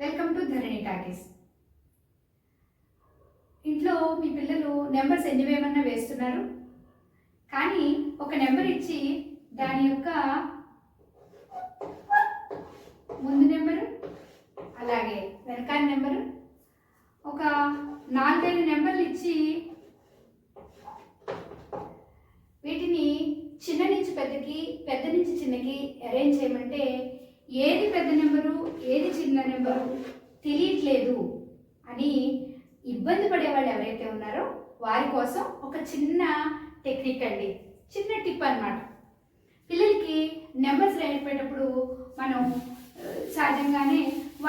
Welcome to Dharani talkies. ఇంట్లో మీ పిల్లలు numbers ఎన్ని వేయమన్నా వేస్తున్నారు, కానీ ఒక నెంబర్ ఇచ్చి దాని యొక్క ముందు నెంబరు అలాగే వెనకాల నెంబరు ఒక 4-5 నెంబర్లు ఇచ్చి వీటిని చిన్న నుంచి పెద్దకి, పెద్ద నుంచి చిన్నకి అరేంజ్ చేయమంటే ఏది పెద్ద నెంబరు ఏది చిన్న నెంబరు తెలియట్లేదు అని ఇబ్బంది పడే వాళ్ళు ఎవరైతే ఉన్నారో వారి కోసం ఒక చిన్న టెక్నిక్ అండి, చిన్న టిప్ అన్నమాట. పిల్లలకి నెంబర్స్ నేర్పేటప్పుడు మనం సహజంగానే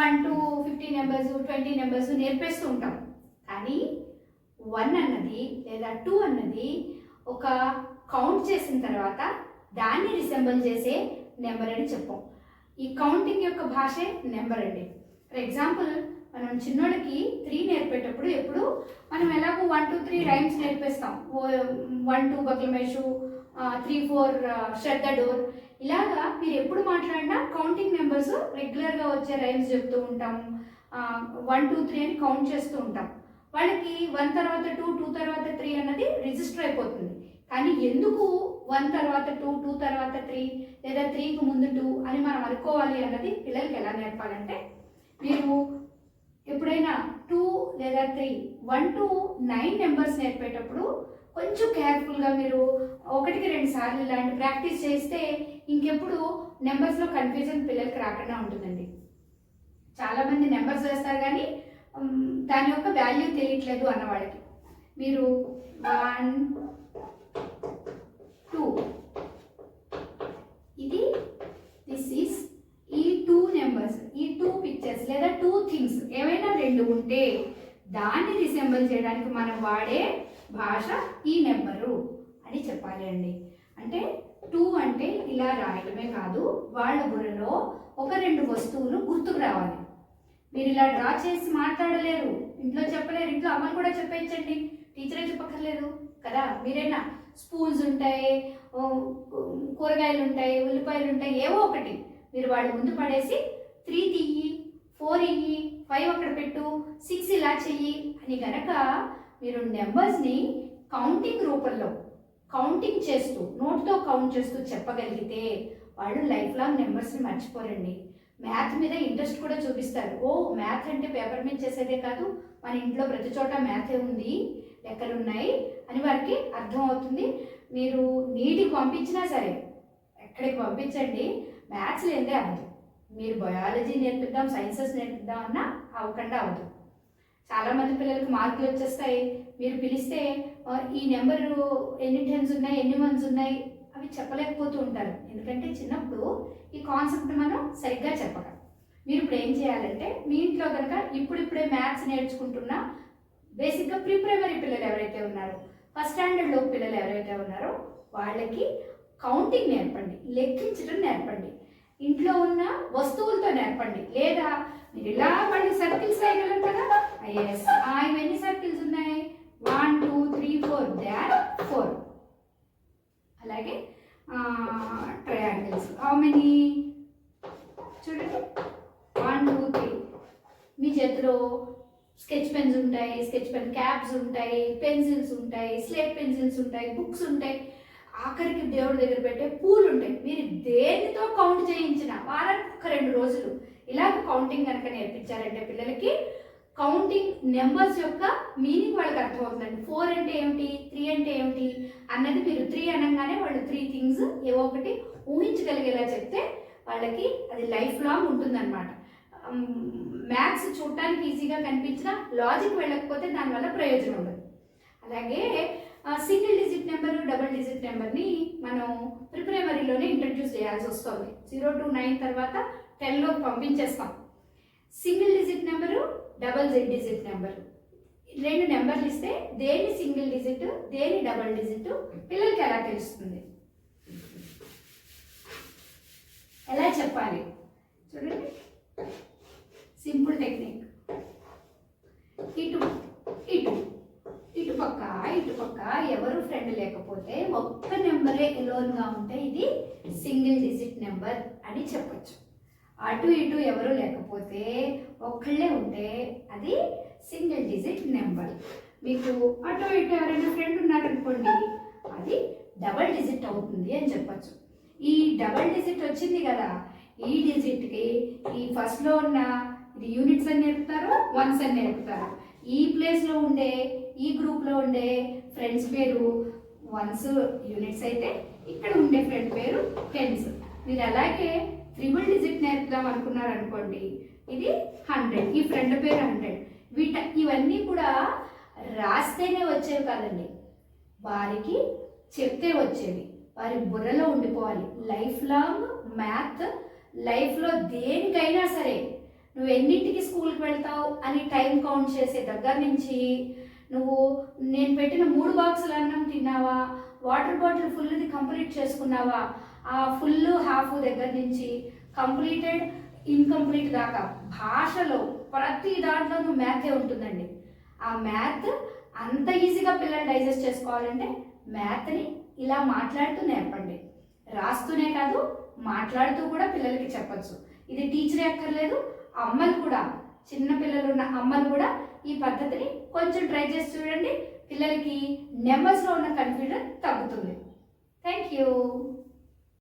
1 to 50 నెంబర్స్ 20 నెంబర్స్ నేర్పేస్తూ ఉంటాం. కానీ 1 అన్నది లేదా 2 అన్నది ఒక కౌంట్ చేసిన తర్వాత దాన్ని రిసెంబుల్ చేసే నెంబర్ అని చెప్పాం. ఈ కౌంటింగ్ యొక్క భాషే నెంబర్ అండి. ఫర్ ఎగ్జాంపుల్, మనం చిన్నోళ్ళకి 3 నేర్పేటప్పుడు ఎప్పుడు మనం ఎలాగో 1 to 3 రైమ్స్ నేర్పిస్తాం. 1 2 బక్లమేషు, 3 4 షట్ ద డోర్. ఇలాగా మీరు ఎప్పుడు మాట్లాడినా కౌంటింగ్ నెంబర్స్ రెగ్యులర్గా వచ్చే రైమ్స్ చెప్తూ ఉంటాము. 1 2 3 అని కౌంట్ చేస్తూ ఉంటాం. వాళ్ళకి 1 తర్వాత 2 2 తర్వాత 3 అన్నది రిజిస్టర్ అయిపోతుంది. కానీ ఎందుకు 1 తర్వాత 2 2 తర్వాత 3 లేదా 3కి ముందు 2 అని మనం అనుకోవాలి అన్నది పిల్లలకి ఎలా నేర్పాలంటే, మీరు ఎప్పుడైనా 2 లేదా 3 1 to 9 నెంబర్స్ నేర్పేటప్పుడు కొంచెం కేర్ఫుల్గా మీరు 1కి 2 సార్లు ఇలాంటి ప్రాక్టీస్ చేస్తే ఇంకెప్పుడు నెంబర్స్లో కన్ఫ్యూజన్ పిల్లలకి రాకుండా ఉంటుందండి. చాలామంది నెంబర్స్ వేస్తారు కానీ దాని యొక్క వాల్యూ తెలియట్లేదు అన్న వాళ్ళకి మీరు 1 2 ఇది దిస్ ఈస్ ఈ 2 నెంబర్స్, ఈ 2 పిక్చర్స్ లేదా 2 థింగ్స్ ఏవైనా 2 ఉంటే దాన్ని రిసెంబుల్ చేయడానికి మనం వాడే భాష ఈ నెంబరు అని చెప్పాలి అండి. అంటే 2 అంటే ఇలా రాయడమే కాదు, వాళ్ళ బుర్రలో 1-2 వస్తువులు గుర్తుకు రావాలి. మీరు ఇలా డ్రా చేసి మాట్లాడలేరు, ఇంట్లో చెప్పలేరు, ఇంట్లో అమ్మలు కూడా చెప్పేయచ్చండి, టీచరే చెప్పక్కర్లేదు కదా. మీరైనా స్పూన్స్ ఉంటాయి, కూరగాయలు ఉంటాయి, ఉల్లిపాయలు ఉంటాయి, ఏవో ఒకటి మీరు వాళ్ళ ముందు పడేసి 3 తీయి, 4 ఇయ్యి, 5 అక్కడ పెట్టు, 6 ఇలా చెయ్యి అని గనక మీరు నెంబర్స్ని కౌంటింగ్ రూపంలో కౌంటింగ్ చేస్తూ నోట్తో కౌంట్ చేస్తూ చెప్పగలిగితే వాళ్ళు లైఫ్ లాంగ్ నెంబర్స్ని మర్చిపోరండి. మ్యాథ్ మీద ఇంట్రెస్ట్ కూడా చూపిస్తారు. ఓ మ్యాథ్ అంటే పేపర్ మీద చేసేదే కాదు, మన ఇంట్లో ప్రతి చోట మ్యాథే ఉంది, లెక్కలు ఉన్నాయి అని వారికి అర్థమవుతుంది. మీరు నీటికి పంపించినా సరే, ఎక్కడికి పంపించండి, మ్యాథ్స్ లేదే అవ్వదు. మీరు బయాలజీ నేర్పిద్దాం, సైన్సెస్ నేర్పిద్దాం అన్నా అవ్వకుండా అవ్వదు. చాలామంది పిల్లలకి మార్కులు వచ్చేస్తాయి, మీరు పిలిస్తే ఈ నెంబరు ఎన్ని 10s ఉన్నాయి, ఎన్ని 1s ఉన్నాయి అవి చెప్పలేకపోతూ ఉంటారు. ఎందుకంటే చిన్నప్పుడు ఈ కాన్సెప్ట్ మనం సరిగ్గా చెప్పక. మీరు ఇప్పుడు ఏం చేయాలంటే, మీ ఇంట్లో కనుక ఇప్పుడిప్పుడే మ్యాథ్స్ నేర్చుకుంటున్న బేసిక్గా ప్రీ ప్రైమరీ పిల్లలు ఎవరైతే ఉన్నారో, ఫస్ట్ స్టాండర్డ్లో పిల్లలు ఎవరైతే ఉన్నారో వాళ్ళకి కౌంటింగ్ నేర్పండి, లెక్కించడం నేర్పండి, ఇంట్లో ఉన్న వస్తువులతో నేర్పండి. లేదా మీరు ఇలా వాళ్ళు సర్కిల్స్ వేయగలరు కదా, ఎస్ ఇవన్నీ సర్కిల్స్ ఉన్నాయి, 1 2 3 4 దాట్ 4. అలాగే ట్రయాంగిల్స్ హౌ మెనీ చూడండి, 1 2 3. మీ చేతిలో స్కెచ్ పెన్స్ ఉంటాయి, స్కెచ్ పెన్ క్యాప్స్ ఉంటాయి, పెన్సిల్స్ ఉంటాయి, స్లేట్ పెన్సిల్స్ ఉంటాయి, బుక్స్ ఉంటాయి, ఆఖరికి దేవుడి దగ్గర పెట్టే పూలు ఉంటాయి. మీరు దేనితో కౌంట్ చేయించిన వారానికి 1-2 రోజులు ఇలాగ కౌంటింగ్ కనుక నేర్పించారంటే పిల్లలకి కౌంటింగ్ నెంబర్స్ యొక్క మీనింగ్ వాళ్ళకి అర్థమవుతుందండి. 4 అంటే ఏమిటి, 3 అంటే ఏమిటి అన్నది మీరు 3 అనగానే వాళ్ళు 3 థింగ్స్ ఏవో ఒకటి ఊహించగలిగేలా చెప్తే వాళ్ళకి అది లైఫ్ లాంగ్ ఉంటుందన్నమాట. మ్యాథ్స్ చూడటానికి ఈజీగా కనిపించినా లాజిక్ వెళ్ళకపోతే దానివల్ల ప్రయోజనం ఉండదు. అలాగే single digit number, double digit నెంబర్ని మనం ప్రీ ప్రైమరీలోనే ఇంట్రడ్యూస్ చేయాల్సి వస్తుంది. 0 to 9 తర్వాత 10లో పంపించేస్తాం. Single digit number, double digit number 2 నెంబర్లు ఇస్తే దేని సింగిల్ డిజిట్ దేని డబుల్ డిజిట్ పిల్లలకి ఎలా తెలుస్తుంది, ఎలా చెప్పాలి చూడండి. సింపుల్ టెక్నిక్, ఇటు ఇటు ఇటు పక్క ఇటు పక్క ఎవరు ఫ్రెండ్ లేకపోతే ఒక్క నెంబరే ఎలోన్గా ఉంటే ఇది సింగిల్ డిజిట్ నెంబర్ అని చెప్పచ్చు. అటు ఇటు ఎవరు లేకపోతే ఒక్కళ్ళే ఉంటే అది సింగిల్ డిజిట్ నెంబర్. మీకు అటు ఇటు ఎవరైనా ఫ్రెండ్ ఉన్నారనుకోండి, అది డబల్ డిజిట్ అవుతుంది అని చెప్పచ్చు. ఈ డబల్ డిజిట్ వచ్చింది కదా, ఈ డిజిట్కి ఈ ఫస్ట్లో ఉన్న ఇది యూనిట్స్ అని నేర్పుతారు, వన్స్ అని నేర్పుతారు. ఈ ప్లేస్లో ఉండే ఈ గ్రూప్లో ఉండే ఫ్రెండ్స్ పేరు వన్స్ యూనిట్స్ అయితే, ఇక్కడ ఉండే ఫ్రెండ్ పేరు టెన్స్. మీరు అలాగే ట్రిపుల్ డిజిట్ నేర్పుదాం అనుకున్నారు అనుకోండి, ఇది 100, ఈ ఫ్రెండ్ పేరు 100. ఇవన్నీ కూడా రాస్తేనే వచ్చేవి కాదండి, వారికి చెప్తే వచ్చేవి, వారి బుర్రలో ఉండిపోవాలి. లైఫ్ లాంగ్ మ్యాథ్ లైఫ్లో దేనికైనా సరే, నువ్వు ఎన్నింటికి స్కూల్కి వెళ్తావు అని టైం కౌంట్ చేసే దగ్గర నుంచి, నువ్వు నేను పెట్టిన 3 బాక్సులు అన్నం తిన్నావా, వాటర్ బాటిల్ ఫుల్ది కంప్లీట్ చేసుకున్నావా, ఆ ఫుల్ హాఫ్ దగ్గర నుంచి కంప్లీటెడ్ ఇన్కంప్లీట్ దాకా భాషలో ప్రతి దాంట్లోనూ మ్యాథే ఉంటుందండి. ఆ మ్యాథ్ అంత ఈజీగా పిల్లలు డైజెస్ట్ చేసుకోవాలంటే మ్యాథ్ని ఇలా మాట్లాడుతూ నేర్పండి. రాస్తూనే కాదు, మాట్లాడుతూ కూడా పిల్లలకి చెప్పచ్చు. ఇది టీచరే అక్కర్లేదు, అమ్మలు కూడా, చిన్న పిల్లలు ఉన్న అమ్మలు కూడా ఈ పద్ధతిని కొంచెం ట్రై చేసి చూడండి. పిల్లలకి నెంబర్స్లో ఉన్న కన్ఫ్యూజన్ తగ్గుతుంది. Thank you.